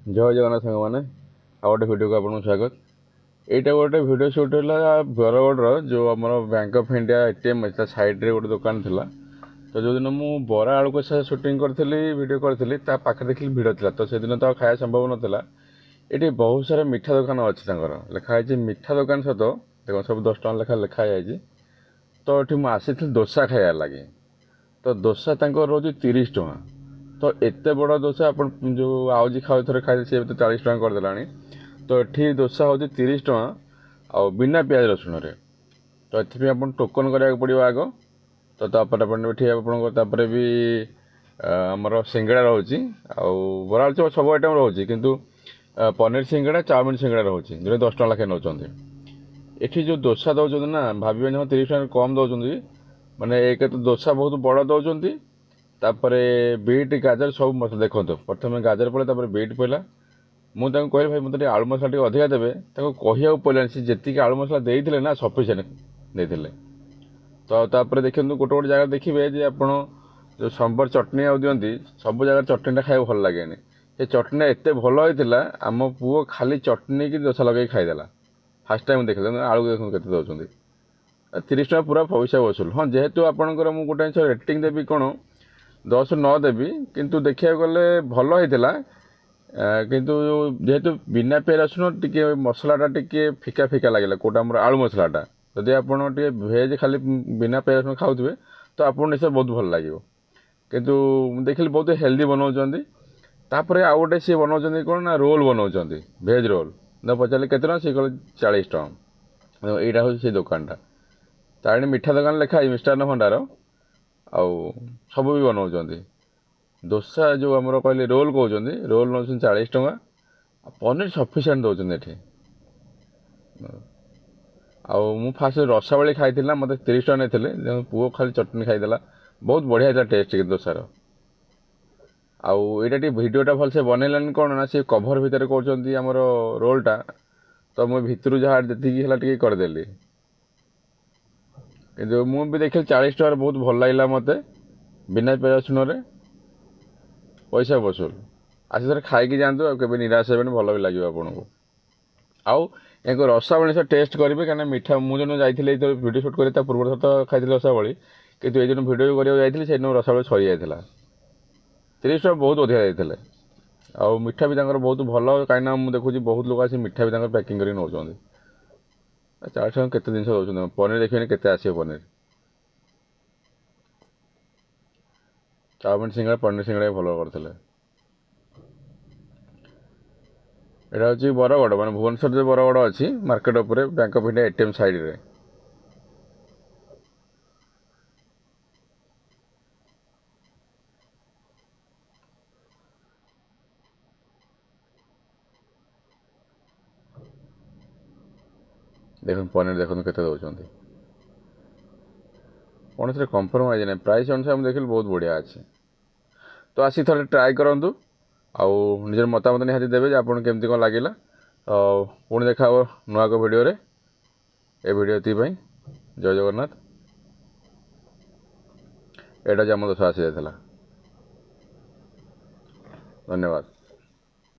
जय जगन्नाथ सांग मैंने आ गए भिडियो को आपको स्वागत। यहाँ गोटे भिडियो सुट है बरगढ़ जो आम बैंक ऑफ इंडिया एटीएम अच्छी साइड रे गोटे दुकान थिला। तो जो दिन मुझे बरा आलू कषा सुटिंग करी भिड करी पाखे देखिए भिड़ था तो से दिन तो खाया संभव नाला। ये बहुत सारा मिठा दुकान अच्छी लिखाई मिठा दुकान सहित देखो सब 10 टଙ୍କା लेखा लिखाई। तो ये मुझे दोसा खाया लगे तो दोसा रोज 30 टଙ୍କା। तो एत बड़ दोसा आप जो आउजी खाऊ थे खाई सी तो 40 टଙ୍କା करदेला। तो ये दोसा हूँ 30 टଙ୍କା आ बिना प्याज रसुण। तो ये आप टोकन कराया पड़ो आग। तो तापर भी आमर सिंगड़ा रोचे बरा चप सब आइटम रोचे किंतु पनीर सिंगड़ा चाउमिन सिंगड़ा रोचे जो 10 ଟଙ୍କା लेखे नौ। ये जो दोसा दौरान ना भावे 30 ଟଙ୍କା कम दौरान माने एक तो दोसा बहुत बड़ दौरान तापर बीट गाजर सब मसला देखो प्रथम गाजर पड़े बीट पड़ा। मुझे कहली भाई मतलब आलू मसला अधिका देवे कह पड़ानी सी जी आलू मसला देते ना सफिसीयंट देते। तो तापर देखते गोटे गोटे जगह देखिए आप जो सांबर चटनी आउ दिखती सब जगह चटनीटा खाई भल लगे। ये चटनी एत भल होता आम पुओ खाली चटनी की दोसा लगे खाईदेला। फास्ट टाइम देख आलू देखो के दौरान 30 ଟଙ୍କା पूरा पैसा वसूल। हाँ जेहेतु आपंकर मुझे गोटे जिन रेटिंग देवी कौन 10 ରୁ 9 देवी किंतु देखा गले भल होता किंतु जेहेतु बिना प्याज रसुण टी मसलाटा टी फिका फिका लगे कौटा आम आलू मसलाटा जदि आप भेज खाली बिना प्याज रसुण खाऊे तो आपको निश्चय बहुत भल लगे। किंतु देखिए बहुत हेल्दी बनाऊँच। तापर आउ गोटे सी बनाऊँ कौन ना रोल बनाऊँ भेज रोल न पचारे के सी कह 40 ଟଙ୍କା। यहाँ हूँ से दुकानटा तारिणी मिठा दुकान लिखाई मिष्टान्न भंडार आउ सब भी बनाऊँ। दोसा जो आमर कहले रोल कहते रोल नौ 40 ଟଙ୍କା पनीर सफिसीयंट दौरान ये। आउ फास्ट रसावली खाई ना मत 30 ଟଙ୍କା नहीं पुओ खाली चटनी खाईदेला बहुत बढ़िया था टेस्ट दोसार। आउ ये भिडटा भलसे बनैलानी कौन ना सी कभर भितर कर रोलटा तो मुझे भितर जहाँ जी करदेली कि मुझे देखिए 40 ଟଙ୍କାର बहुत भल लगे मत बिना प्याज रसुण पैसा वसूल। आसी थे खाई जातु के निराश हे भल भी लगे आपको। आउ एक रसावली से टेस्ट करेंगे कहीं मिठा मुझे जाइए भिडियो सुट कर पूर्व तो खाई रसावली कितु ये भिडियो कराई से रसावली सरी जाता 30 ଟଙ୍କା बहुत अधिका देते। आउ मिठा भी बहुत भल कहीं मुझे देखुची बहुत लोग आसी मिठा भी पैकिंग कर नौ 40 ଟଙ୍କା केते जिन दौरान पनीर देखिए केते आस पनीर चाउमिन सिंगड़ा पनीर सिंगड़ा भल करते। यहाँ हूँ बरगढ़ माने भुवनेश्वर जो बरगढ़ अच्छी मार्केट उपरे bank of India ATM side रे। देखो पनीर देखो केते दौरान कौन से कम्प्रोमाइज ना प्राइस अनुसार देख बहुत बढ़िया अच्छे। तो आसी थे ट्राए करूँ आउ निजर मतामत निहाती देवे आपन केमती कौन लगे। तो पुणी देखा नुआ को भिडियो ए भिडियो ये जय जगन्नाथ। एटा आम दोष आसी जाता। धन्यवाद।